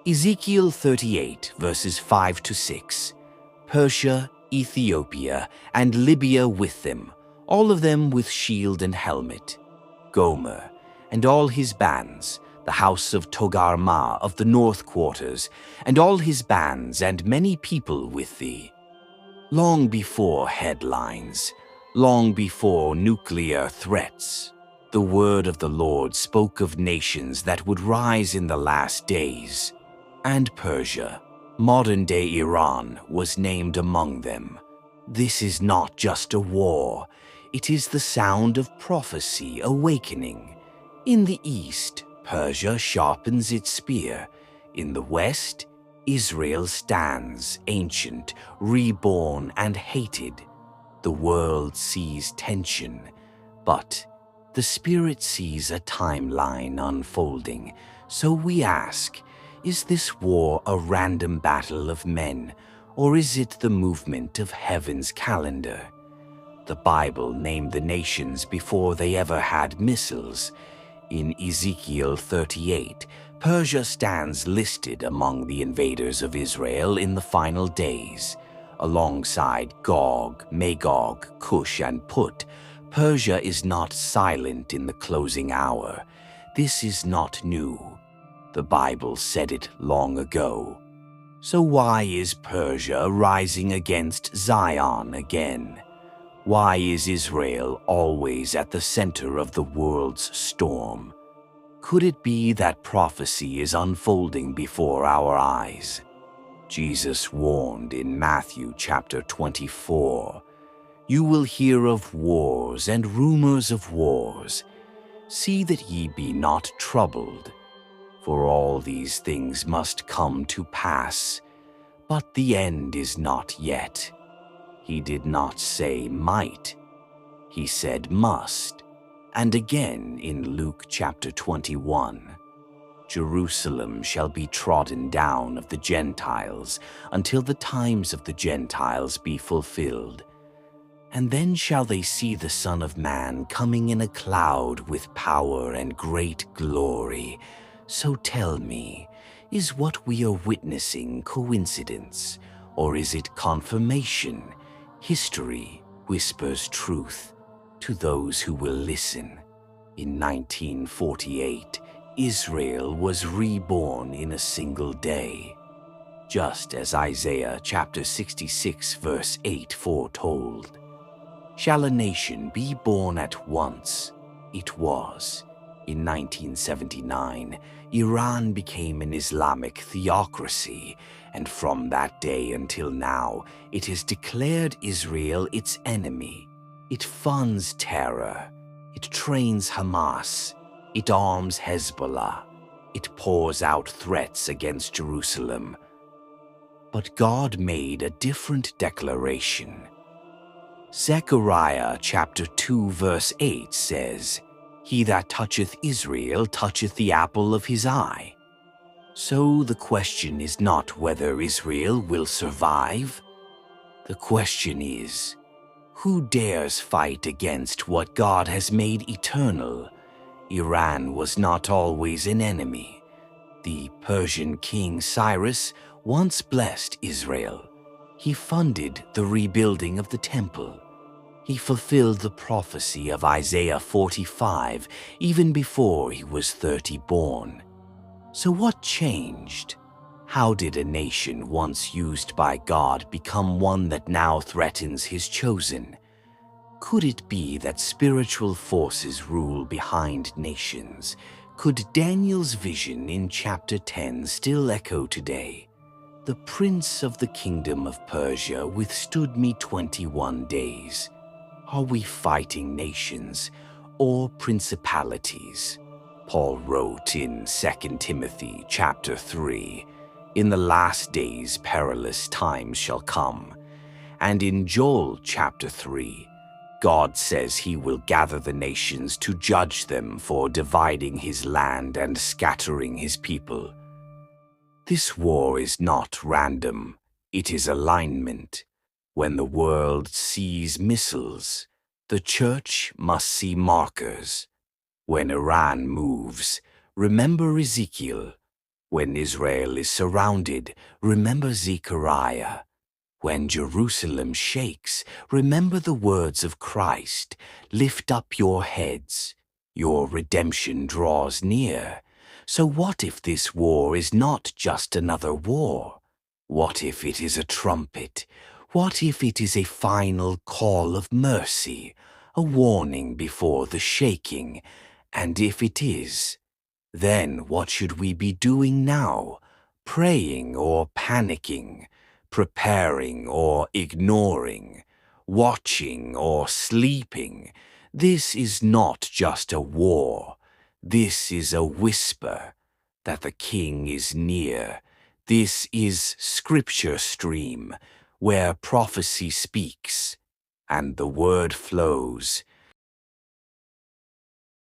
Ezekiel 38, verses 5 to 6. Persia, Ethiopia, and Libya with them, all of them with shield and helmet. Gomer, and all his bands, the house of Togarmah of the north quarters, and all his bands, and many people with thee. Long before headlines, long before nuclear threats, the word of the Lord spoke of nations that would rise in the last days. And Persia, modern-day Iran, was named among them. This is not just a war, it is the sound of prophecy awakening. In the east, Persia sharpens its spear. In the west, Israel stands, ancient, reborn, and hated. The world sees tension, but the Spirit sees a timeline unfolding. So we ask, is this war a random battle of men, or is it the movement of heaven's calendar? The Bible named the nations before they ever had missiles. In Ezekiel 38, Persia stands listed among the invaders of Israel in the final days. Alongside Gog, Magog, Cush, and Put, Persia is not silent in the closing hour. This is not new. The Bible said it long ago. So why is Persia rising against Zion again? Why is Israel always at the center of the world's storm? Could it be that prophecy is unfolding before our eyes? Jesus warned in Matthew chapter 24, "You will hear of wars and rumors of wars. See that ye be not troubled. For all these things must come to pass, but the end is not yet." He did not say might, he said must. And again in Luke chapter 21, "Jerusalem shall be trodden down of the Gentiles until the times of the Gentiles be fulfilled. And then shall they see the Son of Man coming in a cloud with power and great glory." So tell me, is what we are witnessing coincidence, or is it confirmation? History whispers truth to those who will listen. In 1948, Israel was reborn in a single day, just as Isaiah chapter 66 verse 8 foretold. Shall a nation be born at once? It was. In 1979, Iran became an Islamic theocracy, and from that day until now, it has declared Israel its enemy. It funds terror. It trains Hamas. It arms Hezbollah. It pours out threats against Jerusalem. But God made a different declaration. Zechariah chapter 2 verse 8 says, "He that toucheth Israel toucheth the apple of his eye." So the question is not whether Israel will survive. The question is, who dares fight against what God has made eternal? Iran was not always an enemy. The Persian king Cyrus once blessed Israel. He funded the rebuilding of the temple. He fulfilled the prophecy of Isaiah 45 even before he was 30 born. So what changed? How did a nation once used by God become one that now threatens his chosen? Could it be that spiritual forces rule behind nations? Could Daniel's vision in chapter 10 still echo today? The prince of the kingdom of Persia withstood me 21 days. Are we fighting nations or principalities? Paul wrote in 2 Timothy chapter 3, "In the last days perilous times shall come." And in Joel chapter 3, God says he will gather the nations to judge them for dividing his land and scattering his people. This war is not random, it is alignment. When the world sees missiles, the church must see markers. When Iran moves, remember Ezekiel. When Israel is surrounded, remember Zechariah. When Jerusalem shakes, remember the words of Christ. Lift up your heads. Your redemption draws near. So what if this war is not just another war? What if it is a trumpet? What if it is a final call of mercy, a warning before the shaking? And if it is, then what should we be doing now? Praying or panicking? Preparing or ignoring? Watching or sleeping? This is not just a war. This is a whisper that the King is near. This is Scripture stream, where prophecy speaks and the word flows.